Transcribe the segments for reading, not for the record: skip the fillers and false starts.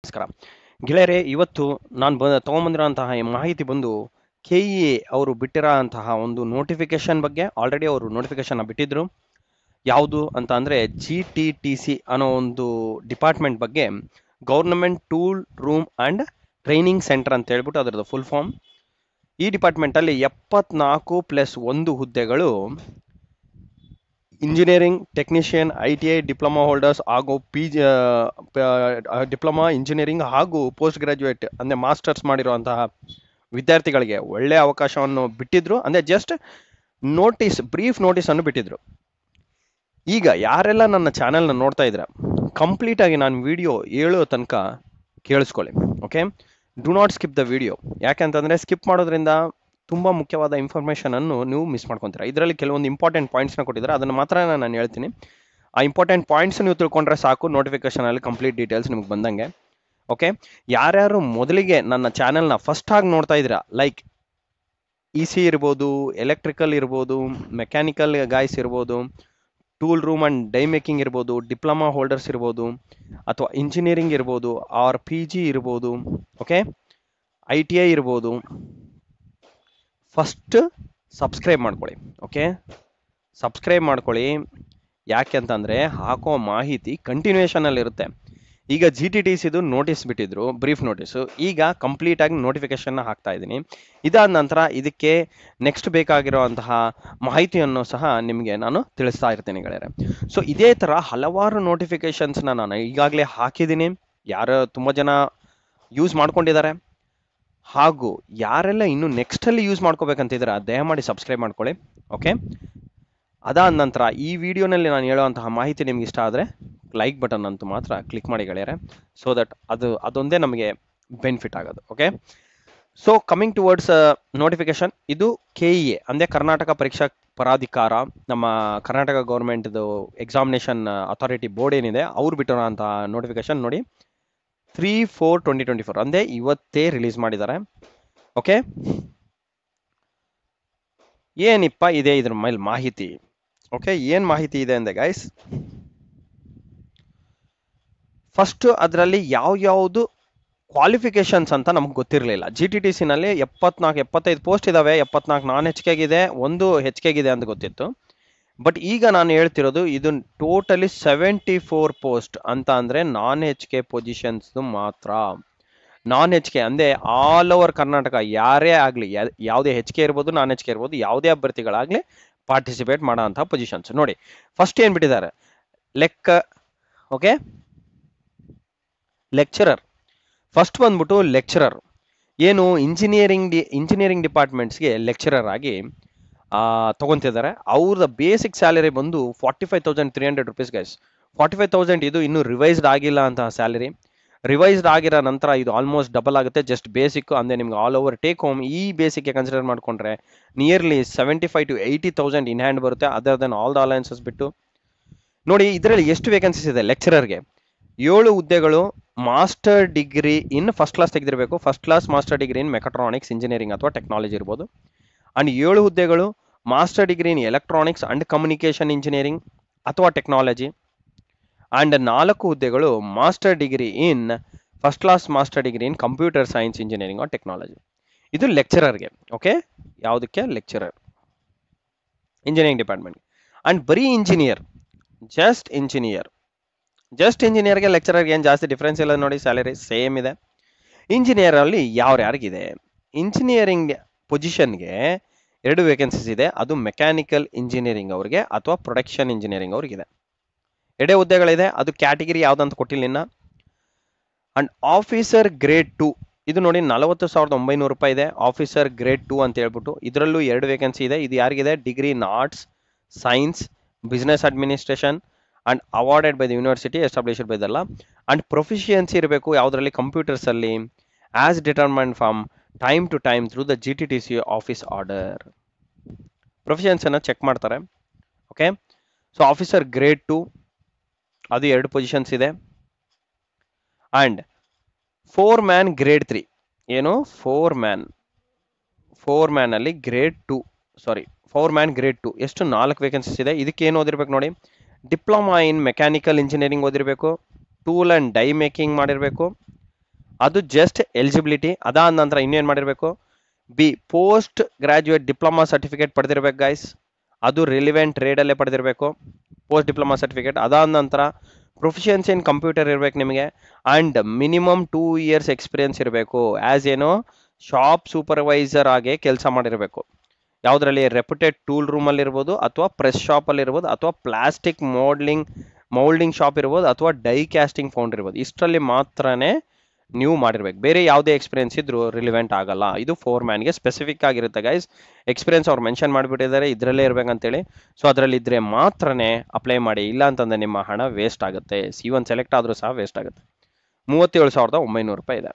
ನಮಸ್ಕಾರ ಗೆಳೆಯರೆ, ಇವತ್ತು ನಾನು ತಗೊಂಬಂದಿರೋಂತಹ ಈ ಮಾಹಿತಿ ಬಂದು KEA ಅವರು ಬಿಟ್ಟಿರೋಂತಹ ಒಂದು ನೋಟಿಫಿಕೇಶನ್ ಬಗ್ಗೆ. ಆಲ್ರೆಡಿ ಅವರು ನೋಟಿಫಿಕೇಶನ್ ಬಿಟ್ಟಿದ್ರು. ಯಾವುದು ಅಂತ ಅಂದರೆ GTTC ಅನ್ನೋ ಒಂದು ಡಿಪಾರ್ಟ್ಮೆಂಟ್ ಬಗ್ಗೆ, government tool room and training centre ಅಂತ ಹೇಳ್ಬಿಟ್ಟು ಅದರದ್ದು ಫುಲ್ ಫಾರ್ಮ್. ಈ ಡಿಪಾರ್ಟ್ಮೆಂಟಲ್ಲಿ 74+1 ಹುದ್ದೆಗಳು engineering technician, ITI diploma holders ಹಾಗೂ ಡಿಪ್ಲೊಮಾ ಇಂಜಿನಿಯರಿಂಗ್ ಹಾಗೂ ಪೋಸ್ಟ್ ಗ್ರಾಜ್ಯುಯೇಟ್ ಅಂದರೆ ಮಾಸ್ಟರ್ಸ್ ಮಾಡಿರುವಂತಹ ವಿದ್ಯಾರ್ಥಿಗಳಿಗೆ ಒಳ್ಳೆಯ ಅವಕಾಶವನ್ನು ಬಿಟ್ಟಿದ್ರು. ಅಂದರೆ ಜಸ್ಟ್ ಬ್ರೀಫ್ ನೋಟಿಸನ್ನು ಬಿಟ್ಟಿದ್ರು. ಈಗ ಯಾರೆಲ್ಲ ನನ್ನ ಚಾನೆಲ್ನ ನೋಡ್ತಾ ಇದ್ದೀರಾ, ಕಂಪ್ಲೀಟಾಗಿ ನಾನು ವಿಡಿಯೋ ಹೇಳೋ ತನಕ ಕೇಳಿಸ್ಕೊಳ್ಳಿ. Okay, do not skip the video. ಯಾಕೆಂತಂದರೆ ಸ್ಕಿಪ್ ಮಾಡೋದ್ರಿಂದ ತುಂಬ ಮುಖ್ಯವಾದ ಇನ್ಫಾರ್ಮೇಷನನ್ನು ನೀವು ಮಿಸ್ ಮಾಡ್ಕೊತೀರಾ. ಇದರಲ್ಲಿ ಕೆಲವೊಂದು ಇಂಪಾರ್ಟೆಂಟ್ ಪಾಯಿಂಟ್ಸ್ನ ಕೊಟ್ಟಿದ್ದಾರೆ, ಅದನ್ನು ಮಾತ್ರ ನಾನು ಹೇಳ್ತೀನಿ. ಆ ಇಂಪಾರ್ಟೆಂಟ್ ಪಾಯಿಂಟ್ಸ್ ನೀವು ತಿಳ್ಕೊಂಡ್ರೆ ಸಾಕು, ನೋಟಿಫಿಕೇಶನಲ್ಲಿ ಕಂಪ್ಲೀಟ್ ಡೀಟೇಲ್ಸ್ ನಿಮ್ಗೆ ಬಂದಂಗೆ. ಓಕೆ, ಯಾರ್ಯಾರು ಮೊದಲಿಗೆ ನನ್ನ ಚಾನೆಲ್ನ ಫಸ್ಟ್ ಆಗಿ ನೋಡ್ತಾ ಇದ್ದೀರಾ, ಲೈಕ್ EC ಇರ್ಬೋದು, ಎಲೆಕ್ಟ್ರಿಕಲ್ ಇರ್ಬೋದು, ಮೆಕ್ಯಾನಿಕಲ್ ಗಾಯ್ಸ್ ಇರ್ಬೋದು, tool room and die making ಇರ್ಬೋದು, ಡಿಪ್ಲೊಮಾ ಹೋಲ್ಡರ್ಸ್ ಇರ್ಬೋದು, ಅಥವಾ ಇಂಜಿನಿಯರಿಂಗ್ ಇರ್ಬೋದು, ಆರ್ PG ಇರ್ಬೋದು, ಓಕೆ, ITI ಇರ್ಬೋದು, ಫಸ್ಟ್ ಸಬ್ಸ್ಕ್ರೈಬ್ ಮಾಡ್ಕೊಳ್ಳಿ. ಓಕೆ, ಸಬ್ಸ್ಕ್ರೈಬ್ ಮಾಡ್ಕೊಳ್ಳಿ. ಯಾಕೆ ಅಂತಂದರೆ ಹಾಕೋ ಮಾಹಿತಿ ಕಂಟಿನ್ಯೂಷನಲ್ಲಿ ಇರುತ್ತೆ. ಈಗ GTTCದು ನೋಟಿಸ್ ಬಿಟ್ಟಿದ್ರು, ಬ್ರೀಫ್ ನೋಟಿಸು. ಈಗ ಕಂಪ್ಲೀಟಾಗಿ ನೋಟಿಫಿಕೇಶನ್ನ ಹಾಕ್ತಾ ಇದ್ದೀನಿ. ಇದಾದ ನಂತರ ಇದಕ್ಕೆ ನೆಕ್ಸ್ಟ್ ಬೇಕಾಗಿರುವಂತಹ ಮಾಹಿತಿಯನ್ನು ಸಹ ನಿಮಗೆ ನಾನು ತಿಳಿಸ್ತಾ ಇರ್ತೀನಿ ಗೆಳೆಯರೆ. ಸೊ ಇದೇ ಥರ ಹಲವಾರು ನೋಟಿಫಿಕೇಶನ್ಸ್ನ ನಾನು ಈಗಾಗಲೇ ಹಾಕಿದ್ದೀನಿ. ಯಾರು ತುಂಬ ಜನ ಯೂಸ್ ಮಾಡ್ಕೊಂಡಿದ್ದಾರೆ, ಹಾಗೂ ಯಾರೆಲ್ಲ ಇನ್ನು ನೆಕ್ಸ್ಟಲ್ಲಿ ಯೂಸ್ ಮಾಡ್ಕೋಬೇಕಂತಿದ್ರೆ ದಯಮಾಡಿ ಸಬ್ಸ್ಕ್ರೈಬ್ ಮಾಡ್ಕೊಳ್ಳಿ. ಓಕೆ, ಅದಾದ ನಂತರ ಈ ವಿಡಿಯೋನಲ್ಲಿ ನಾನು ಹೇಳುವಂತಹ ಮಾಹಿತಿ ನಿಮ್ಗೆ ಇಷ್ಟ ಆದರೆ ಲೈಕ್ ಬಟನ್ ಅಂತೂ ಮಾತ್ರ ಕ್ಲಿಕ್ ಮಾಡಿ ಗೆಳೆಯರೆ, ಸೊ ದಟ್ ಅದೊಂದೇ ನಮಗೆ ಬೆನಿಫಿಟ್ ಆಗೋದು. Okay, so coming towards notification. ಇದು KEA ಅಂದರೆ ಕರ್ನಾಟಕ ಪರೀಕ್ಷಾ ಪ್ರಾಧಿಕಾರ, ನಮ್ಮ ಕರ್ನಾಟಕ ಗೌರ್ಮೆಂಟ್ದು ಎಕ್ಸಾಮಿನೇಷನ್ ಅಥಾರಿಟಿ ಬೋರ್ಡ್ ಏನಿದೆ, ಅವ್ರು ಬಿಟ್ಟಿರೋಂತಹ ನೋಟಿಫಿಕೇಶನ್ ನೋಡಿ. 3/4/2024 ಅಂದರೆ ಇವತ್ತೇ ರಿಲೀಸ್ ಮಾಡಿದ್ದಾರೆ. ಓಕೆ, ಏನಿಪ್ಪ ಇದೆ ಇದ್ರ ಮೇಲೆ ಮಾಹಿತಿ. ಓಕೆ, ಏನು ಮಾಹಿತಿ ಇದೆ ಅಂದರೆ ಗೈಸ್, ಫಸ್ಟ್ ಅದರಲ್ಲಿ ಯಾವ್ಯಾವುದು ಕ್ವಾಲಿಫಿಕೇಶನ್ಸ್ ಅಂತ ನಮ್ಗೆ ಗೊತ್ತಿರಲಿಲ್ಲ. GTTCನಲ್ಲಿ 75 ಪೋಸ್ಟ್ ಇದಾವೆ, 74 ನಾನ್ HKಗಿದೆ, 1 HKಗಿದೆ ಅಂತ ಗೊತ್ತಿತ್ತು. ಬಟ್ ಈಗ ನಾನು ಹೇಳ್ತಿರೋದು ಇದು ಟೋಟಲಿ 74 ಪೋಸ್ಟ್ ಅಂತ. ಅಂದರೆ ನಾನ್ HK ಪೊಸಿಷನ್ಸ್ ಮಾತ್ರ. ನಾನ್ HK ಅಂದರೆ ಆಲ್ ಓವರ್ ಕರ್ನಾಟಕ ಯಾರೇ ಆಗಲಿ, ಯಾವುದೇ HK ಇರ್ಬೋದು, ನಾನ್ HK ಇರ್ಬೋದು, ಯಾವುದೇ ಅಭ್ಯರ್ಥಿಗಳಾಗಲಿ ಪಾರ್ಟಿಸಿಪೇಟ್ ಮಾಡೋ ಅಂಥ ಪೊಸಿಷನ್ಸ್ ನೋಡಿ. ಫಸ್ಟ್ ಏನು ಬಿಟ್ಟಿದ್ದಾರೆ, ಓಕೆ, ಲೆಕ್ಚರರ್. ಫಸ್ಟ್ ಬಂದ್ಬಿಟ್ಟು ಲೆಕ್ಚರರ್. ಏನು ಇಂಜಿನಿಯರಿಂಗ್ ಡಿಪಾರ್ಟ್ಮೆಂಟ್ಸ್ಗೆ ಲೆಕ್ಚರರ್ ಆಗಿ ತೊಗೊತಿದ್ದಾರೆ. ಅವ್ರದ್ದು ಬೇಸಿಕ್ ಸ್ಯಾಲರಿ ಬಂದು 45,300 ರುಪೀಸ್ ಗೈಸ್. 45,000 ಇದು ಇನ್ನೂ ರಿವೈಸ್ಡ್ ಆಗಿಲ್ಲ ಅಂತಹ ಸ್ಯಾಲರಿ. ರಿವೈಸ್ಡ್ ಆಗಿರೋ ನಂತರ ಇದು ಆಲ್ಮೋಸ್ಟ್ ಡಬಲ್ ಆಗುತ್ತೆ. ಜಸ್ಟ್ ಬೇಸಿಕ್ ಅಂದರೆ ನಿಮ್ಗೆ ಆಲ್ ಓವರ್ ಟೇಕ್ ಹೋಮ್ ಈ ಬೇಸಿಕ್ಗೆ ಕನ್ಸಿಡರ್ ಮಾಡಿಕೊಂಡ್ರೆ ನಿಯರ್ಲಿ 75,000 to 80,000 ಇನ್ ಹ್ಯಾಂಡ್ ಬರುತ್ತೆ. Other than all the allowances ಬಿಟ್ಟು ನೋಡಿ. ಇದರಲ್ಲಿ ಎಷ್ಟು ವೇಕೆನ್ಸೀಸ್ ಇದೆ ಲೆಕ್ಚರರ್ಗೆ? 7 ಹುದ್ದೆಗಳು. Master degree in first class ತೆಗೆದಿರಬೇಕು. First class master degree in mechatronics engineering ಅಥವಾ ಟೆಕ್ನಾಲಜಿ ಇರ್ಬೋದು. ಅಂಡ್ 7 ಹುದ್ದೆಗಳು master degree in electronics and communication engineering ಅಥವಾ ಟೆಕ್ನಾಲಜಿ. ಅಂಡ್ 4 ಹುದ್ದೆಗಳು master degree in first class master degree in computer science engineering or technology. ಇದು ಲೆಕ್ಚರರ್ಗೆ. Okay, ಯಾವುದಕ್ಕೆ? Lecturer engineering department. And ಬರೀ engineer, just ಇಂಜಿನಿಯರ್ಗೆ ಲೆಕ್ಚರರ್ಗೆ ಏನು ಜಾಸ್ತಿ difference ಇಲ್ಲ ನೋಡಿ. ಸ್ಯಾಲರಿ ಸೇಮ್ ಇದೆ. ಇಂಜಿನಿಯರಲ್ಲಿ ಯಾರ್ಯಾರಿಗಿದೆ? ಇಂಜಿನಿಯರಿಂಗ್ ಪೊಸಿಷನ್ಗೆ 2 ವೇಕೆನ್ಸೀಸ್ ಇದೆ. ಅದು ಮೆಕ್ಯಾನಿಕಲ್ ಇಂಜಿನಿಯರಿಂಗ್ ಅವ್ರಿಗೆ ಅಥವಾ ಪ್ರೊಡಕ್ಷನ್ ಇಂಜಿನಿಯರಿಂಗ್ ಅವ್ರಿಗಿದೆ. 2 ಹುದ್ದೆಗಳಿದೆ. ಅದು ಕ್ಯಾಟಗಿರಿ ಯಾವುದಂತ ಕೊಟ್ಟಿಲ್ಲ ಇನ್ನ. ಅಂಡ್ ಆಫೀಸರ್ ಗ್ರೇಡ್ 2 ಇದು ನೋಡಿ 40,900 ರೂಪಾಯಿ ಇದೆ. ಆಫೀಸರ್ ಗ್ರೇಡ್ 2 ಅಂತ ಹೇಳ್ಬಿಟ್ಟು ಇದರಲ್ಲೂ 2 ವೇಕೆನ್ಸಿ ಇದೆ. ಇದು ಯಾರಿಗಿದೆ? Degree in arts, science, business administration and awarded by the university, established by ದಲ್ಲ. ಅಂಡ್ ಪ್ರೊಫಿಷಿಯನ್ಸಿ ಇರಬೇಕು ಯಾವುದರಲ್ಲಿ? ಕಂಪ್ಯೂಟರ್ಸಲ್ಲಿ, as determined from time to time through the GTTC office order. ಪ್ರೊಫಿಷಿಯನ್ಸಿನ ಚೆಕ್ ಮಾಡ್ತಾರೆ. ಓಕೆ, ಸೊ ಆಫೀಸರ್ ಗ್ರೇಡ್ 2 ಅದು 2 positions ಇದೆ. And 4 man grade 3 ಏನು? 4 man ಅಲ್ಲಿ ಗ್ರೇಡ್ 2, ಸಾರಿ 4 ಮ್ಯಾನ್ ಗ್ರೇಡ್ 2 ಎಷ್ಟು? 4 ವೇಕೆನ್ಸೀಸ್ ಇದೆ. ಇದಕ್ಕೆ ಏನು ಓದಿರ್ಬೇಕು ನೋಡಿ? ಡಿಪ್ಲೊಮಾ ಇನ್ ಮೆಕ್ಯಾನಿಕಲ್ ಇಂಜಿನಿಯರಿಂಗ್ ಓದಿರಬೇಕು, ಟೂಲ್ ಆ್ಯಂಡ್ ಡೈ ಮೇಕಿಂಗ್ ಮಾಡಿರಬೇಕು, ಅದು ಜಸ್ಟ್ ಎಲಿಜಿಬಿಲಿಟಿ. ಅದಾದ ನಂತರ ಇನ್ನೇನು ಮಾಡಿರಬೇಕು, ಬಿ ಪೋಸ್ಟ್ ಗ್ರಾಜುಯೇಟ್ ಡಿಪ್ಲೊಮಾ ಸರ್ಟಿಫಿಕೇಟ್ ಪಡೆದಿರ್ಬೇಕು ಗೈಸ್. ಅದು ರಿಲಿವೆಂಟ್ ಟ್ರೇಡಲ್ಲೇ ಪಡೆದಿರಬೇಕು ಪೋಸ್ಟ್ ಡಿಪ್ಲೊಮಾ ಸರ್ಟಿಫಿಕೇಟ್. ಅದಾದ ನಂತರ ಪ್ರೊಫಿಷಿಯನ್ಸಿ ಇನ್ ಕಂಪ್ಯೂಟರ್ ಇರಬೇಕು ನಿಮಗೆ, ಆ್ಯಂಡ್ ಮಿನಿಮಮ್ 2 years ಎಕ್ಸ್ಪೀರಿಯನ್ಸ್ ಇರಬೇಕು. ಆ್ಯಸ್ ಏನೋ ಶಾಪ್ ಸೂಪರ್ವೈಸರ್ ಆಗಿ ಕೆಲಸ ಮಾಡಿರಬೇಕು. ಯಾವುದರಲ್ಲಿ, ರೆಪ್ಯೂಟೆಡ್ ಟೂಲ್ ರೂಮಲ್ಲಿ ಇರ್ಬೋದು, ಅಥವಾ ಪ್ರೆಸ್ ಶಾಪಲ್ಲಿ ಇರ್ಬೋದು, ಅಥವಾ ಪ್ಲಾಸ್ಟಿಕ್ ಮೌಲ್ಡಿಂಗ್ ಶಾಪ್ ಇರ್ಬೋದು, ಅಥವಾ ಡೈ ಕ್ಯಾಸ್ಟಿಂಗ್ ಫೌಂಡ್ ಇರ್ಬೋದು. ಇಷ್ಟರಲ್ಲಿ ಮಾತ್ರನೇ ನೀವು ಮಾಡಿರ್ಬೇಕು. ಬೇರೆ ಯಾವುದೇ ಎಕ್ಸ್ಪೀರಿಯನ್ಸ್ ಇದ್ರೂ ರಿಲಿವೆಂಟ್ ಆಗಲ್ಲ. ಇದು 4 ಮ್ಯಾನ್ಗೆ ಸ್ಪೆಸಿಫಿಕ್ ಆಗಿರುತ್ತೆ ಗೈಸ್. ಎಕ್ಸ್ಪೀರಿಯನ್ಸ್ ಅವ್ರು ಮೆನ್ಷನ್ ಮಾಡಿಬಿಟ್ಟಿದ್ದಾರೆ ಇದರಲ್ಲೇ ಇರಬೇಕಂತೇಳಿ. ಸೊ ಅದರಲ್ಲಿ ಇದ್ರೆ ಮಾತ್ರನೇ ಅಪ್ಲೈ ಮಾಡಿ, ಇಲ್ಲ ಅಂತಂದ್ರೆ ನಿಮ್ಮ ಹಣ ವೇಸ್ಟ್ ಆಗುತ್ತೆ. C1 ಸೆಲೆಕ್ಟ್ ಆದರೂ ಸಹ ವೇಸ್ಟ್ ಆಗುತ್ತೆ. 37,900 ರೂಪಾಯಿ ಇದೆ.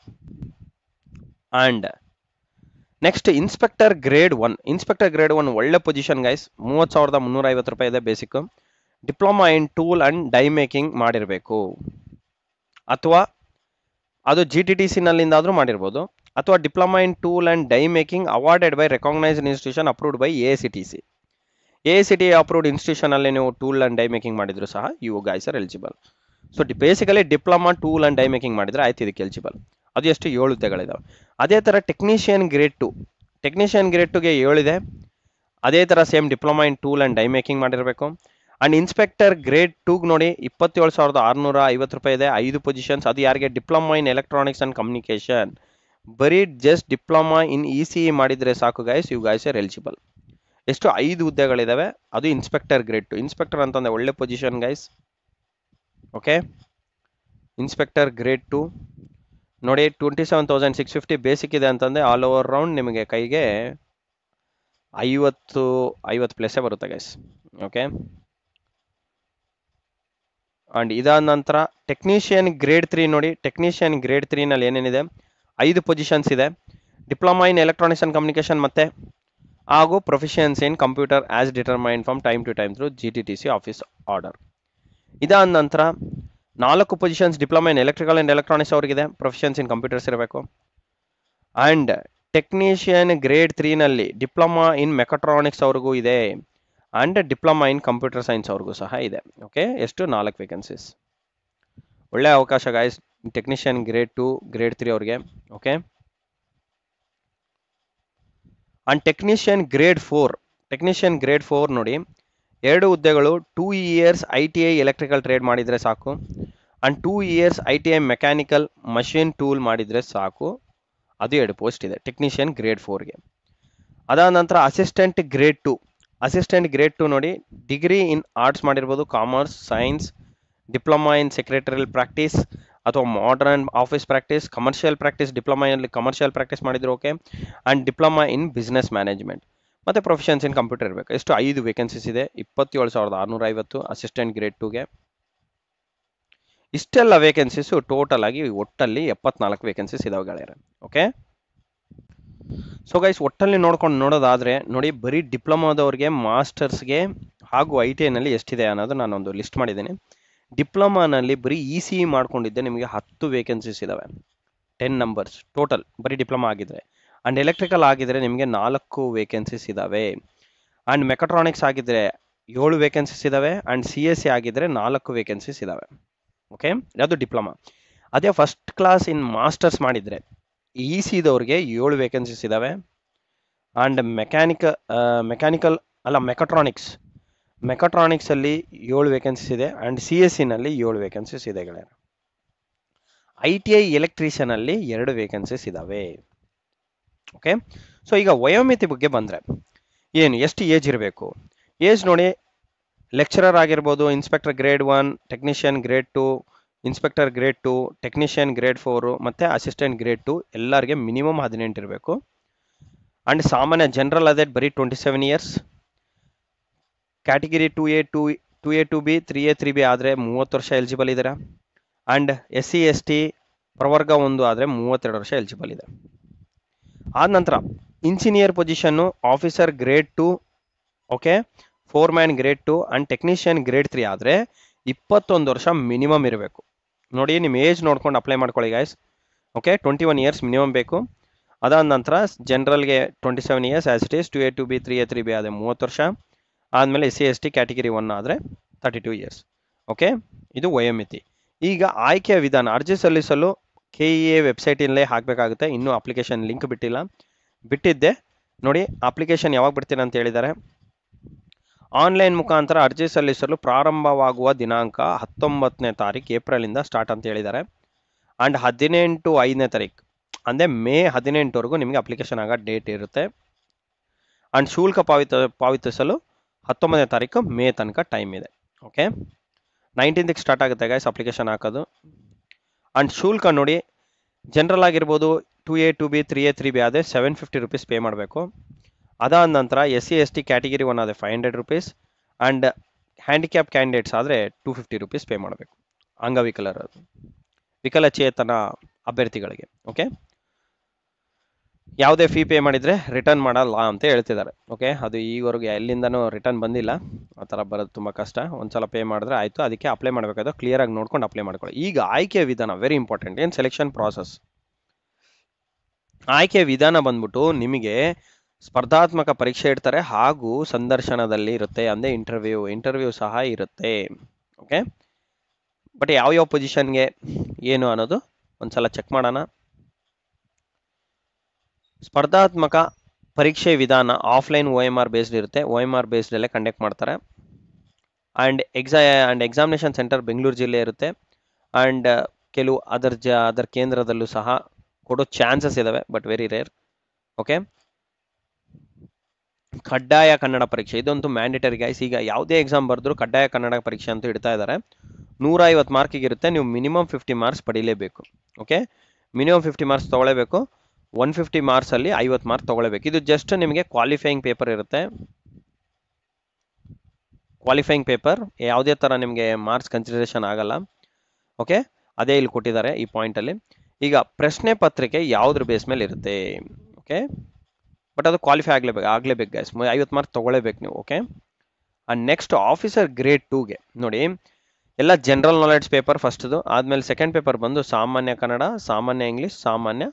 And next inspector grade 1. Inspector grade 1 ಒಳ್ಳೆ ಪೊಸಿಷನ್ ಗೈಸ್. 30,350 ರೂಪಾಯಿ ಇದೆ basic. Diploma in tool and die making ಮಾಡಿರಬೇಕು, ಅಥವಾ ಅದು GTTC ನಲ್ಲಿಂದಾದರೂ ಮಾಡಿರ್ಬೋದು, ಅಥವಾ diploma in tool and die making awarded by recognised institution approved by AICTC. AICTE approved institution ಅಲ್ಲಿ ನೀವು ಟೂಲ್ ಅಂಡ್ ಡೈ ಮೇಕಿಂಗ್ ಮಾಡಿದ್ರು ಸಹ you guys are eligible. So basically diploma tool and die making ಮಾಡಿದ್ರೆ ಆಯ್ತು, ಇದಕ್ಕೆ eligible. ಅದು ಎಷ್ಟು 7 ಹುದ್ದೆಗಳಿದಾವೆ. ಅದೇ ಥರ ಟೆಕ್ನಿಷಿಯನ್ ಗ್ರೇಡ್ 2. ಟೆಕ್ನಿಷಿಯನ್ ಗ್ರೇಡ್ 2ಗೆ 7 ಇದೆ. ಅದೇ ಥರ same diploma in tool and die making ಮಾಡಿರಬೇಕು. ಅಂಡ್ ಇನ್ಸ್ಪೆಕ್ಟರ್ ಗ್ರೇಡ್ 2 ನೋಡಿ 27,650 ರೂಪಾಯಿ ಇದೆ. 5 ಪೊಸಿಷನ್ಸ್. ಅದು ಯಾರಿಗೆ, diploma in electronics and communication. ಬರೀ ಜಸ್ಟ್ ಡಿಪ್ಲೊಮಾ ಇನ್ ECE ಮಾಡಿದ್ರೆ ಸಾಕು guys, you guys are eligible. ಎಷ್ಟು 5 ಹುದ್ದೆಗಳಿದಾವೆ. ಅದು ಇನ್ಸ್ಪೆಕ್ಟರ್ ಗ್ರೇಡ್ 2. ಇನ್ಸ್ಪೆಕ್ಟರ್ ಅಂತಂದ್ರೆ ಒಳ್ಳೆ position guys. Okay, inspector grade 2 ನೋಡಿ 27,650 ಬೇಸಿಕ್ ಇದೆ ಅಂತಂದ್ರೆ ಆಲ್ ಓವರ್ ರೌಂಡ್ ನಿಮಗೆ ಕೈಗೆ 50 ಪ್ಲೇಸೇ ಬರುತ್ತೆ ಗೈಸ್. ಓಕೆ, ಅಂಡ್ ಇದಾದ ನಂತರ ಟೆಕ್ನಿಷಿಯನ್ ಗ್ರೇಡ್ 3 ನೋಡಿ. ಟೆಕ್ನಿಷಿಯನ್ ಗ್ರೇಡ್ 3 ನಲ್ಲಿ ಏನೇನಿದೆ, 5 ಪೊಸಿಷನ್ಸ್ ಇದೆ. Diploma in electronics and communication ಮತ್ತೆ ಹಾಗೂ proficiency in computer as determined from time to time through GTTC office order. ಇದಾದ ನಂತರ 4 positions diploma in electrical and electronics ಅವ್ರಿಗಿದೆ, ಪ್ರೊಫಿಷಿಯನ್ಸಿ ಇನ್ ಕಂಪ್ಯೂಟರ್ಸ್ ಇರಬೇಕು. ಅಂಡ್ ಟೆಕ್ನಿಷಿಯನ್ ಗ್ರೇಡ್ 3 ನಲ್ಲಿ diploma in mechatronics ಅವ್ರಿಗೂ ಇದೆ, and diploma in computer science ಅವ್ರಿಗೂ ಸಹ ಇದೆ. ಓಕೆ, ಎಷ್ಟು 4 ವೇಕೆನ್ಸೀಸ್. ಒಳ್ಳೆ ಅವಕಾಶ ಗಾಯ್ಸ್ ಟೆಕ್ನಿಷಿಯನ್ ಗ್ರೇಡ್ 2 ಗ್ರೇಡ್ 3 ಅವ್ರಿಗೆ. Okay, and technician grade 4. Technician grade 4 ನೋಡಿ 2 ಹುದ್ದೆಗಳು. 2 years ITI ಎಲೆಕ್ಟ್ರಿಕಲ್ ಟ್ರೇಡ್ ಮಾಡಿದರೆ ಸಾಕು, and 2 years ITI mechanical machine tool ಮಾಡಿದರೆ ಸಾಕು. ಅದು 2 ಪೋಸ್ಟ್ ಇದೆ ಟೆಕ್ನಿಷಿಯನ್ ಗ್ರೇಡ್ 4ಗೆ. ಅದಾದ ನಂತರ ಅಸಿಸ್ಟೆಂಟ್ ಗ್ರೇಡ್ 2. ಅಸಿಸ್ಟೆಂಟ್ ಗ್ರೇಡ್ 2 ನೋಡಿ ಡಿಗ್ರಿ ಇನ್ ಆರ್ಟ್ಸ್ ಮಾಡಿರ್ಬೋದು, commerce, science, diploma in secretarial practice ಅಥವಾ modern office practice, commercial practice. ಡಿಪ್ಲೊಮಾಯಲ್ಲಿ ಕಮರ್ಷಿಯಲ್ ಪ್ರಾಕ್ಟೀಸ್ ಮಾಡಿದ್ರು okay. And diploma in business management ಮತ್ತು ಪ್ರೊಫೆಷನ್ಸ್ ಇನ್ ಕಂಪ್ಯೂಟರ್ ಇರಬೇಕು. ಎಷ್ಟು 5 ವೇಕೆನ್ಸೀಸ್ ಇದೆ. 27,650 ಅಸಿಸ್ಟೆಂಟ್ ಗ್ರೇಡ್ 2ಗೆ. ಇಷ್ಟೆಲ್ಲ ವೇಕೆನ್ಸೀಸು ಟೋಟಲ್ ಆಗಿ ಒಟ್ಟಲ್ಲಿ 74 ವೇಕೆನ್ಸೀಸ್ ಇದಾವೆ ಗೆಳೆಯರೆ. ಓಕೆ, ಸೊ ಗೈಸ್ ಒಟ್ಟಲ್ಲಿ ನೋಡೋದಾದ್ರೆ ನೋಡಿ ಬರೀ ಡಿಪ್ಲೊಮಾದವ್ರಿಗೆ, ಮಾಸ್ಟರ್ಸ್ಗೆ ಹಾಗೂ ITI ನಲ್ಲಿ ಎಷ್ಟಿದೆ ಅನ್ನೋದು ನಾನೊಂದು ಲಿಸ್ಟ್ ಮಾಡಿದ್ದೀನಿ. ಡಿಪ್ಲೊಮಾನಲ್ಲಿ ಬರೀ ECE ಮಾಡ್ಕೊಂಡಿದ್ದೆ ನಿಮಗೆ 10 ವೇಕೆನ್ಸೀಸ್ ಇದಾವೆ. 10 numbers ಟೋಟಲ್ ಬರೀ ಡಿಪ್ಲೊಮಾ ಆಗಿದ್ರೆ. ಅಂಡ್ ಎಲೆಕ್ಟ್ರಿಕಲ್ ಆಗಿದ್ರೆ ನಿಮಗೆ 4 ವೇಕೆನ್ಸೀಸ್ ಇದಾವೆ. ಅಂಡ್ ಮೆಕಾಟ್ರಾನಿಕ್ಸ್ ಆಗಿದ್ರೆ 7 ವೇಕೆನ್ಸೀಸ್ ಇದಾವೆ. ಅಂಡ್ CSE ಆಗಿದ್ರೆ 4 ವೇಕೆನ್ಸೀಸ್ ಇದಾವೆ. ಓಕೆ, ಅದು ಡಿಪ್ಲೊಮಾ. ಅದೇ ಫಸ್ಟ್ ಕ್ಲಾಸ್ ಇನ್ ಮಾಸ್ಟರ್ಸ್ ಮಾಡಿದ್ರೆ ECದವ್ರಿಗೆ 7 ವೇಕೆನ್ಸೀಸ್ ಇದಾವೆ. ಅಂಡ್ ಮೆಕಾಟ್ರಾನಿಕ್ಸ್ ಅಲ್ಲಿ 7 ವೇಕೆನ್ಸೀಸ್ ಇದೆ. ಅಂಡ್ CSE ನಲ್ಲಿ 7 ವೇಕೆನ್ಸೀಸ್ ಇದೆ ಗೆಳೆಯರೆ. ITI ಎಲೆಕ್ಟ್ರಿಷಿಯನ್ ಅಲ್ಲಿ 2 ವೇಕೆನ್ಸೀಸ್ ಇದಾವೆ. ಓಕೆ, ಸೊ ಈಗ ವಯೋಮಿತಿ ಬಗ್ಗೆ ಬಂದ್ರೆ ಏನು, ಎಷ್ಟು ಏಜ್ ಇರಬೇಕು? ಏಜ್ ನೋಡಿ, ಲೆಕ್ಚರರ್ ಆಗಿರ್ಬೋದು, inspector grade 1, technician grade 2, inspector grade 2, technician grade 4 ಮತ್ತು ಅಸಿಸ್ಟೆಂಟ್ ಗ್ರೇಡ್ 2 ಎಲ್ಲರಿಗೆ ಮಿನಿಮಮ್ 18 ಇರಬೇಕು. ಅಂಡ್ ಸಾಮಾನ್ಯ ಜನರಲ್ ಅದೇ ಬರೀ 27 years. Category 2A 2B 3A 3B ಆದರೆ 30 ವರ್ಷ ಎಲಿಜಿಬಲ್ ಇದ್ದಾರೆ. ಅಂಡ್ SC ST ಪ್ರವರ್ಗ 1 ಆದರೆ 32 ವರ್ಷ ಎಲಿಜಿಬಲ್ ಇದೆ. ಆದ ನಂತರ engineer position officer grade 2, okay, ಫೋರ್ಮ್ಯಾನ್ grade 2 and technician grade 3 ಆದರೆ 21 ವರ್ಷ ಮಿನಿಮಮ್ ಇರಬೇಕು. ನೋಡಿ ನಿಮ್ಮ ಏಜ್ ನೋಡ್ಕೊಂಡು ಅಪ್ಲೈ ಮಾಡ್ಕೊಳ್ಳಿ ಗೈಸ್. ಓಕೆ, 21 years ಮಿನಿಮಮ್ ಬೇಕು. ಅದಾದ ನಂತರ ಜನರಲ್ಗೆ 27 years as it is. 2A 2B 3A 3B ಆದರೆ 30 ವರ್ಷ. ಆದಮೇಲೆ SC ST ಕ್ಯಾಟಗಿರಿ 1 ಆದರೆ 32 years. ಓಕೆ, ಇದು ವಯೋಮಿತಿ. ಈಗ ಆಯ್ಕೆಯ ವಿಧಾನ. ಅರ್ಜಿ ಸಲ್ಲಿಸಲು KEA ವೆಬ್ಸೈಟಿನಲ್ಲೇ ಹಾಕಬೇಕಾಗುತ್ತೆ. ಇನ್ನೂ ಅಪ್ಲಿಕೇಶನ್ ಲಿಂಕ್ ಬಿಟ್ಟಿದ್ದೆ ನೋಡಿ. ಅಪ್ಲಿಕೇಶನ್ ಯಾವಾಗ ಬಿಡ್ತೀನಿ ಅಂತ ಹೇಳಿದ್ದಾರೆ. ಆನ್ಲೈನ್ ಮುಖಾಂತರ ಅರ್ಜಿ ಸಲ್ಲಿಸಲು ಪ್ರಾರಂಭವಾಗುವ ದಿನಾಂಕ 19ನೇ ತಾರೀಕು ಏಪ್ರಿಲಿಂದ ಸ್ಟಾರ್ಟ್ ಅಂತ ಹೇಳಿದ್ದಾರೆ. ಆ್ಯಂಡ್ 18/5ನೇ ತಾರೀಕು ಅಂದರೆ ಮೇ 18ವರೆಗೂ ನಿಮಗೆ ಅಪ್ಲಿಕೇಶನ್ ಆಗೋ ಡೇಟ್ ಇರುತ್ತೆ. ಆ್ಯಂಡ್ ಶುಲ್ಕ ಪಾವತಿಸಲು 19ನೇ ತಾರೀಕು ಮೇ ತನಕ ಟೈಮ್ ಇದೆ. ಓಕೆ, 19ಕ್ಕೆ ಸ್ಟಾರ್ಟ್ ಆಗುತ್ತೆ ಗೈಸ್ ಅಪ್ಲಿಕೇಶನ್ ಹಾಕೋದು. ಆ್ಯಂಡ್ ಶುಲ್ಕ ನೋಡಿ, ಜನರಲ್ ಆಗಿರ್ಬೋದು 2A 2B 3A 3B ಆದರೆ 750 ರೂಪೀಸ್ ಪೇ ಮಾಡಬೇಕು. ಅದಾದ ನಂತರ SC ST ಕ್ಯಾಟಗಿರಿ 1 ಆದರೆ 500 ರೂಪೀಸ್. ಆ್ಯಂಡ್ ಹ್ಯಾಂಡಿಕ್ಯಾಪ್ ಕ್ಯಾಂಡಿಡೇಟ್ಸ್ ಆದರೆ 250 ರೂಪೀಸ್ ಪೇ ಮಾಡಬೇಕು. ವಿಕಲಚೇತನ ಅಭ್ಯರ್ಥಿಗಳಿಗೆ. ಓಕೆ, ಯಾವುದೇ ಫೀ ಪೇ ಮಾಡಿದರೆ ರಿಟರ್ನ್ ಮಾಡಲ್ಲ ಅಂತ ಹೇಳ್ತಿದ್ದಾರೆ. ಓಕೆ, ಅದು ಈವರೆಗೆ ಎಲ್ಲಿಂದನೂ ರಿಟರ್ನ್ ಬಂದಿಲ್ಲ. ಆ ಥರ ಬರೋದು ತುಂಬ ಕಷ್ಟ. ಒಂದ್ಸಲ ಪೇ ಮಾಡಿದ್ರೆ ಆಯಿತು. ಅದಕ್ಕೆ ಅಪ್ಲೈ ಮಾಡಬೇಕಾದ್ರೆ ಕ್ಲಿಯರಾಗಿ ನೋಡ್ಕೊಂಡು ಅಪ್ಲೈ ಮಾಡ್ಕೊಳ್ಳಿ. ಈಗ ಆಯ್ಕೆ ವಿಧಾನ ವೆರಿ ಇಂಪಾರ್ಟೆಂಟ್. ಏನು ಸೆಲೆಕ್ಷನ್ ಪ್ರಾಸೆಸ್, ಆಯ್ಕೆ ವಿಧಾನ ಬಂದ್ಬಿಟ್ಟು ನಿಮಗೆ ಸ್ಪರ್ಧಾತ್ಮಕ ಪರೀಕ್ಷೆ ಇಡ್ತಾರೆ ಹಾಗೂ ಸಂದರ್ಶನದಲ್ಲಿ ಇರುತ್ತೆ, ಅಂದರೆ ಇಂಟರ್ವ್ಯೂ ಸಹ ಇರುತ್ತೆ. ಓಕೆ, ಬಟ್ ಯಾವ ಪೊಸಿಷನ್ಗೆ ಏನು ಅನ್ನೋದು ಒಂದ್ಸಲ ಚೆಕ್ ಮಾಡೋಣ. ಸ್ಪರ್ಧಾತ್ಮಕ ಪರೀಕ್ಷೆ ವಿಧಾನ ಆಫ್ಲೈನ್ OMR ಬೇಸ್ಡ್ ಇರುತ್ತೆ. OMR ಬೇಸ್ಡಲ್ಲೇ ಕಂಡಕ್ಟ್ ಮಾಡ್ತಾರೆ. ಆ್ಯಂಡ್ ಎಕ್ಸಾಮಿನೇಷನ್ ಸೆಂಟರ್ ಬೆಂಗಳೂರು ಜಿಲ್ಲೆ ಇರುತ್ತೆ. ಆ್ಯಂಡ್ ಕೆಲವು ಅದರ್ ಕೇಂದ್ರದಲ್ಲೂ ಸಹ ಕೊಡೋ ಚಾನ್ಸಸ್ ಇದಾವೆ, ಬಟ್ ವೆರಿ ರೇರ್. ಓಕೆ, ಕಡ್ಡಾಯ ಕನ್ನಡ ಪರೀಕ್ಷೆ ಇದಂತೂ ಮ್ಯಾಂಡೇಟರಿ ಗೈಸ್. ಈಗ ಯಾವುದೇ ಎಕ್ಸಾಮ್ ಬರೆದ್ರು ಕಡ್ಡಾಯ ಕನ್ನಡ ಪರೀಕ್ಷೆ ಅಂತೂ ಇಡ್ತಾ ಇದ್ದಾರೆ. 150 ಮಾರ್ಕಿಗೆ ಇರುತ್ತೆ. ನೀವು ಮಿನಿಮಮ್ 50 ಮಾರ್ಕ್ಸ್ ಪಡೀಲೇಬೇಕು. ಓಕೆ, ಮಿನಿಮಮ್ 50 ಮಾರ್ಕ್ಸ್ ತೊಗೊಳ್ಳೇಬೇಕು. 150 ಮಾರ್ಕ್ಸಲ್ಲಿ 50 ಮಾರ್ಕ್ಸ್ ತೊಗೊಳ್ಳೇಬೇಕು. ಇದು ಜಸ್ಟ್ ನಿಮಗೆ ಕ್ವಾಲಿಫೈಯಿಂಗ್ ಪೇಪರ್ ಇರುತ್ತೆ. ಕ್ವಾಲಿಫೈಯಿಂಗ್ ಪೇಪರ್, ಯಾವುದೇ ಥರ ನಿಮಗೆ ಮಾರ್ಕ್ಸ್ ಕನ್ಸಿಡರೇಷನ್ ಆಗಲ್ಲ. ಓಕೆ, ಅದೇ ಇಲ್ಲಿ ಕೊಟ್ಟಿದ್ದಾರೆ ಈ ಪಾಯಿಂಟಲ್ಲಿ. ಈಗ ಪ್ರಶ್ನೆ ಪತ್ರಿಕೆ ಯಾವುದ್ರ ಬೇಸ್ ಮೇಲೆ ಇರುತ್ತೆ. ಓಕೆ, ಬಟ್ ಅದು ಕ್ವಾಲಿಫೈ ಆಗಲೇಬೇಕು ಗೈಸ್. 50 ಮಾರ್ಕ್ಸ್ ತೊಗೊಳ್ಳೇಬೇಕು ನೀವು. Okay, and next officer grade 2ಗೆ ನೋಡಿ, ಎಲ್ಲ ಜನರಲ್ ನಾಲೆಡ್ಜ್ ಪೇಪರ್ ಫಸ್ಟ್ದು. ಆದಮೇಲೆ ಸೆಕೆಂಡ್ ಪೇಪರ್ ಬಂದು ಸಾಮಾನ್ಯ ಕನ್ನಡ, ಸಾಮಾನ್ಯ ಇಂಗ್ಲೀಷ್, ಸಾಮಾನ್ಯ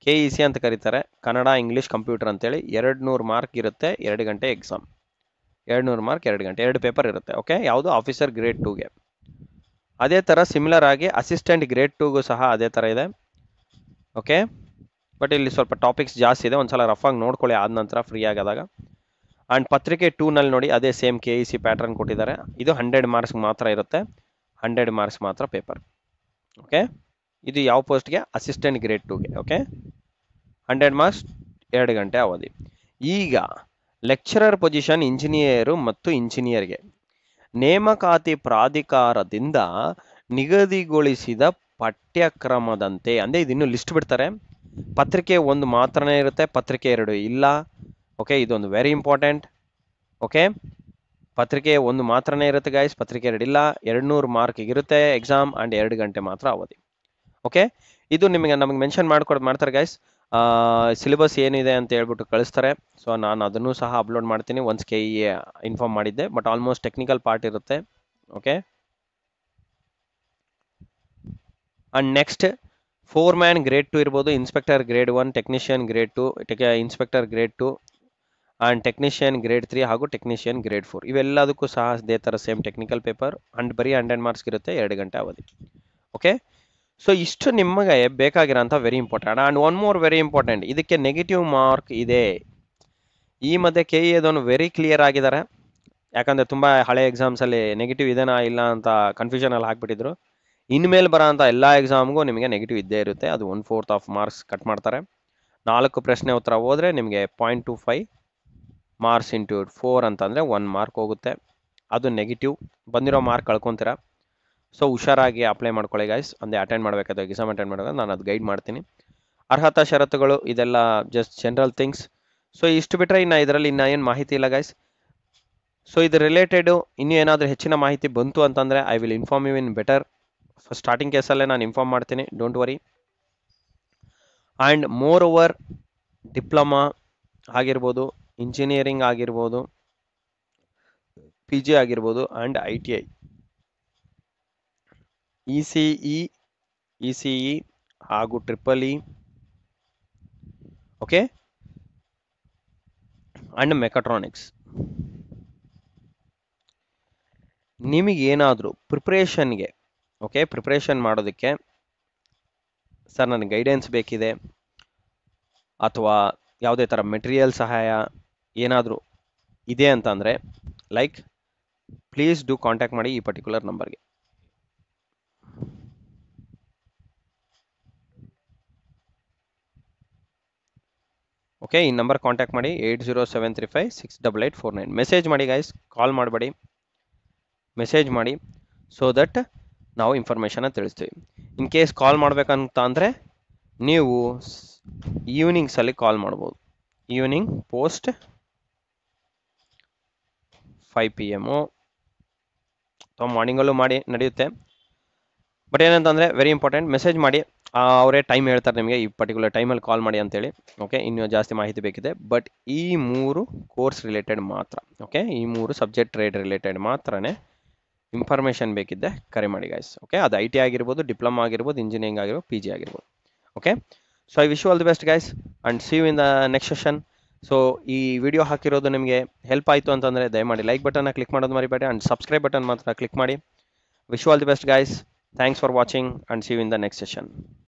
KEC ಅಂತ ಕರೀತಾರೆ, ಕನ್ನಡ ಇಂಗ್ಲೀಷ್ ಕಂಪ್ಯೂಟರ್ ಅಂತೇಳಿ. 200 ಮಾರ್ಕ್ ಇರುತ್ತೆ. 2 ಗಂಟೆ ಎಕ್ಸಾಮ್. 200 ಮಾರ್ಕ್ 2 ಗಂಟೆ, 2 ಪೇಪರ್ ಇರುತ್ತೆ. ಓಕೆ, ಯಾವುದು ಆಫೀಸರ್ ಗ್ರೇಡ್ 2ಗೆ. ಅದೇ ಥರ ಸಿಮಿಲರ್ ಆಗಿ ಅಸಿಸ್ಟೆಂಟ್ ಗ್ರೇಡ್ 2ಗೂ ಸಹ ಅದೇ ಥರ ಇದೆ. ಓಕೆ, ಬಟ್ ಇಲ್ಲಿ ಸ್ವಲ್ಪ ಟಾಪಿಕ್ಸ್ ಜಾಸ್ತಿ ಇದೆ. ಒಂದ್ಸಲ ರಫ್ ಆಗಿ ನೋಡ್ಕೊಳ್ಳಿ ಆದ ನಂತರ ಫ್ರೀ ಆದಾಗ. ಆ್ಯಂಡ್ ಪತ್ರಿಕೆ 2ನಲ್ಲಿ ನೋಡಿ ಅದೇ ಸೇಮ್ KEC ಪ್ಯಾಟರ್ನ್ ಕೊಟ್ಟಿದ್ದಾರೆ. ಇದು 100 ಮಾರ್ಕ್ಸ್ ಮಾತ್ರ ಇರುತ್ತೆ. 100 ಮಾರ್ಕ್ಸ್ ಮಾತ್ರ ಪೇಪರ್. ಓಕೆ, ಇದು ಯಾವ ಪೋಸ್ಟ್ಗೆ, ಅಸಿಸ್ಟೆಂಟ್ ಗ್ರೇಡ್ 2ಗೆ. ಓಕೆ, 100 ಮಾರ್ಕ್ಸ್ 2 ಗಂಟೆ ಅವಧಿ. ಈಗ ಲೆಕ್ಚರರ್ ಪೊಸಿಷನ್ ಇಂಜಿನಿಯರು ಮತ್ತು ಇಂಜಿನಿಯರ್ಗೆ ನೇಮಕಾತಿ ಪ್ರಾಧಿಕಾರದಿಂದ ನಿಗದಿಗೊಳಿಸಿದ ಪಠ್ಯಕ್ರಮದಂತೆ, ಅಂದರೆ ಇದನ್ನು ಲಿಸ್ಟ್ ಬಿಡ್ತಾರೆ. ಪತ್ರಿಕೆ 1 ಮಾತ್ರನೇ ಇರುತ್ತೆ, ಪತ್ರಿಕೆ 2 ಇಲ್ಲ. ಓಕೆ, ಇದೊಂದು ವೆರಿ ಇಂಪಾರ್ಟೆಂಟ್. ಓಕೆ, ಪತ್ರಿಕೆ 1 ಮಾತ್ರನೇ ಇರುತ್ತೆ ಗೈಸ್, ಪತ್ರಿಕೆ 2 ಇಲ್ಲ. 200 ಮಾರ್ಕಿಗೆ ಇರುತ್ತೆ ಎಕ್ಸಾಮ್. ಆ್ಯಂಡ್ 2 ಗಂಟೆ ಮಾತ್ರ ಅವಧಿ. ಓಕೆ, ಇದು ನಮಗೆ ಮೆನ್ಷನ್ ಮಾಡ್ತಾರೆ ಗೈಸ್. ಸಿಲೆಬಸ್ ಏನಿದೆ ಅಂತ ಹೇಳ್ಬಿಟ್ಟು ಕಳಿಸ್ತಾರೆ. ಸೊ ನಾನು ಅದನ್ನು ಸಹ ಅಪ್ಲೋಡ್ ಮಾಡ್ತೀನಿ ಒನ್ಸ್ KEA ಇನ್ಫಾರ್ಮ್ ಮಾಡಿದ್ದೆ. ಬಟ್ ಆಲ್ಮೋಸ್ಟ್ ಟೆಕ್ನಿಕಲ್ ಪಾರ್ಟ್ ಇರುತ್ತೆ. ಓಕೆ, ಆ್ಯಂಡ್ ನೆಕ್ಸ್ಟ್ ಫೋರ್ಮ್ಯಾನ್ ಗ್ರೇಡ್ 2 ಇರ್ಬೋದು, inspector grade 1, technician grade 2, inspector grade 2 and technician grade 3 ಹಾಗೂ ಟೆಕ್ನಿಷಿಯನ್ ಗ್ರೇಡ್ 4 ಇವೆಲ್ಲದಕ್ಕೂ ಸಹ ಇದೇ ಥರ ಸೇಮ್ ಟೆಕ್ನಿಕಲ್ ಪೇಪರ್. ಆ್ಯಂಡ್ ಬರೀ 100 ಮಾರ್ಕ್ಸ್ ಇರುತ್ತೆ, 2 ಗಂಟೆ ಅವಧಿ. ಓಕೆ, ಸೊ ಇಷ್ಟು ನಿಮಗೆ ಬೇಕಾಗಿರೋಂಥ very important. And one more very important, ಇದಕ್ಕೆ ನೆಗೆಟಿವ್ ಮಾರ್ಕ್ ಇದೆ. ಈ ಮಧ್ಯೆ KEAದವನು ವೆರಿ ಕ್ಲಿಯರ್ ಆಗಿದ್ದಾರೆ. ಯಾಕಂದರೆ ತುಂಬ ಹಳೆ ಎಕ್ಸಾಮ್ಸಲ್ಲಿ ನೆಗೆಟಿವ್ ಇದೆನಾ ಇಲ್ಲ ಅಂತ ಕನ್ಫ್ಯೂಷನಲ್ಲಿ ಹಾಕ್ಬಿಟ್ಟಿದ್ರು. ಇನ್ಮೇಲೆ ಬರೋ ಅಂಥ ಎಲ್ಲ ಎಕ್ಸಾಮ್ಗೂ ನಿಮಗೆ ನೆಗೆಟಿವ್ ಇದ್ದೇ ಇರುತ್ತೆ. ಅದು 1/4 ಆಫ್ ಮಾರ್ಕ್ಸ್ ಕಟ್ ಮಾಡ್ತಾರೆ. 4 ಪ್ರಶ್ನೆ ಉತ್ತರ ಹೋದರೆ ನಿಮಗೆ 0.25 ಮಾರ್ಕ್ಸ್ ಇಂಟು 4 ಅಂತಂದರೆ 1 ಮಾರ್ಕ್ ಹೋಗುತ್ತೆ. ಅದು ನೆಗೆಟಿವ್. ಬಂದಿರೋ ಮಾರ್ಕ್ ಕಳ್ಕೊತೀರಾ. ಸೊ ಹುಷಾರಾಗಿ ಅಪ್ಲೈ ಮಾಡ್ಕೊಳ್ಳಿ ಗೈಸ್. ಅಂದರೆ ಅಟೆಂಡ್ ಮಾಡಬೇಕಾದ್ರೆ ಎಕ್ಸಾಮ್ ಅಟೆಂಡ್ ಮಾಡಬೇಕಾದ್ರೆ ನಾನು ಅದು ಗೈಡ್ ಮಾಡ್ತೀನಿ. ಅರ್ಹತಾ ಷರತ್ತುಗಳು ಇದೆಲ್ಲ ಜಸ್ಟ್ ಜನರಲ್ ಥಿಂಗ್ಸ್. ಸೊ ಇಷ್ಟು ಬಿಟ್ಟರೆ ಇನ್ನು ಇದರಲ್ಲಿ ಏನು ಮಾಹಿತಿ ಇಲ್ಲ ಗೈಸ್. ಸೊ ಇದು ರಿಲೇಟೆಡು ಇನ್ನೂ ಏನಾದರೂ ಹೆಚ್ಚಿನ ಮಾಹಿತಿ ಬಂತು ಅಂತಂದರೆ I will inform you in better. Starting ಕೇಸಲ್ಲೇ ನಾನು ಇನ್ಫಾರ್ಮ್ ಮಾಡ್ತೀನಿ, don't worry. And moreover diploma ಆಗಿರ್ಬೋದು, ಇಂಜಿನಿಯರಿಂಗ್ ಆಗಿರ್ಬೋದು, PG ಆಗಿರ್ಬೋದು, ಆ್ಯಂಡ್ ITI, ECE ಹಾಗೂ EEE, ಓಕೆ, ಆ್ಯಂಡ್ ಮೆಕಾಟ್ರಾನಿಕ್ಸ್. ನಿಮಗೇನಾದರೂ ಪ್ರಿಪ್ರೇಷನ್ಗೆ, ಓಕೆ, ಪ್ರಿಪ್ರೇಷನ್ ಮಾಡೋದಕ್ಕೆ ಸರ್ ನನಗೆ ಗೈಡೆನ್ಸ್ ಬೇಕಿದೆ ಅಥವಾ ಯಾವುದೇ ಥರ ಮೆಟೀರಿಯಲ್ ಸಹಾಯ ಏನಾದರೂ ಇದೆ ಅಂತಂದರೆ ಲೈಕ್ ಪ್ಲೀಸ್ ಡೂ ಕಾಂಟ್ಯಾಕ್ಟ್ ಮಾಡಿ ಈ ಪರ್ಟಿಕ್ಯುಲರ್ ನಂಬರ್ಗೆ. ಓಕೆ, ಈ ನಂಬರ್ ಕಾಂಟ್ಯಾಕ್ಟ್ ಮಾಡಿ 8073568849. ಮೆಸೇಜ್ ಮಾಡಿ ಗೈಸ್, ಕಾಲ್ ಮಾಡಬೇಡಿ, ಮೆಸೇಜ್ ಮಾಡಿ ಸೊ ದಟ್ ನಾವು ಇನ್ಫಾರ್ಮೇಷನ್ನ ತಿಳಿಸ್ತೀವಿ. ಇನ್ ಕೇಸ್ ಕಾಲ್ ಮಾಡಬೇಕಂತ ಅಂದರೆ ನೀವು ಈವ್ನಿಂಗ್ಸಲ್ಲಿ ಕಾಲ್ ಮಾಡ್ಬೋದು. ಈವ್ನಿಂಗ್ ಪೋಸ್ಟ್ 5 PM ಅಥವಾ ಮಾರ್ನಿಂಗಲ್ಲೂ ಮಾಡಿ ನಡೆಯುತ್ತೆ. ಬಟ್ ಏನಂತಂದರೆ ವೆರಿ ಇಂಪಾರ್ಟೆಂಟ್, ಮೆಸೇಜ್ ಮಾಡಿ, ಅವರೇ ಟೈಮ್ ಹೇಳ್ತಾರೆ ನಿಮಗೆ ಈ ಪರ್ಟಿಕ್ಯುಲರ್ ಟೈಮಲ್ಲಿ ಕಾಲ್ ಮಾಡಿ ಅಂತೇಳಿ. ಓಕೆ, ಇನ್ನೂ ಜಾಸ್ತಿ ಮಾಹಿತಿ ಬೇಕಿದೆ ಬಟ್ ಈ 3 ಕೋರ್ಸ್ ರಿಲೇಟೆಡ್ ಮಾತ್ರ. ಓಕೆ, ಈ 3 ಸಬ್ಜೆಕ್ಟ್ ಟ್ರೇಡ್ ರಿಲೇಟೆಡ್ ಮಾತ್ರನೇ ಇನ್ಫಾರ್ಮೇಷನ್ ಬೇಕಿದ್ದೆ ಕರೆ ಮಾಡಿ ಗೈಸ್. ಓಕೆ, ಅದು IT ಆಗಿರ್ಬೋದು, ಡಿಪ್ಲೊಮಾ ಆಗಿರ್ಬೋದು, ಇಂಜಿನಿಯರಿಂಗ್ ಆಗಿರ್ಬೋದು, PG ಆಗಿರ್ಬೋದು. Okay, so I wish you all the best guys and see you in the next session. So ಈ ವಿಡಿಯೋ ಹಾಕಿರೋದು ನಿಮಗೆ ಹೆಲ್ಪ್ ಆಯಿತು ಅಂತಂದರೆ ದಯಮಾಡಿ ಲೈಕ್ ಬಟನ್ನ ಕ್ಲಿಕ್ ಮಾಡೋದು ಮರಿಬೇಡಿ ಆ್ಯಂಡ್ ಸಬ್ಸ್ಕ್ರೈಬ್ ಬಟನ್ ಮಾತ್ರ ಕ್ಲಿಕ್ ಮಾಡಿ. Wish you all the best guys. Thanks for watching and see you in the next session.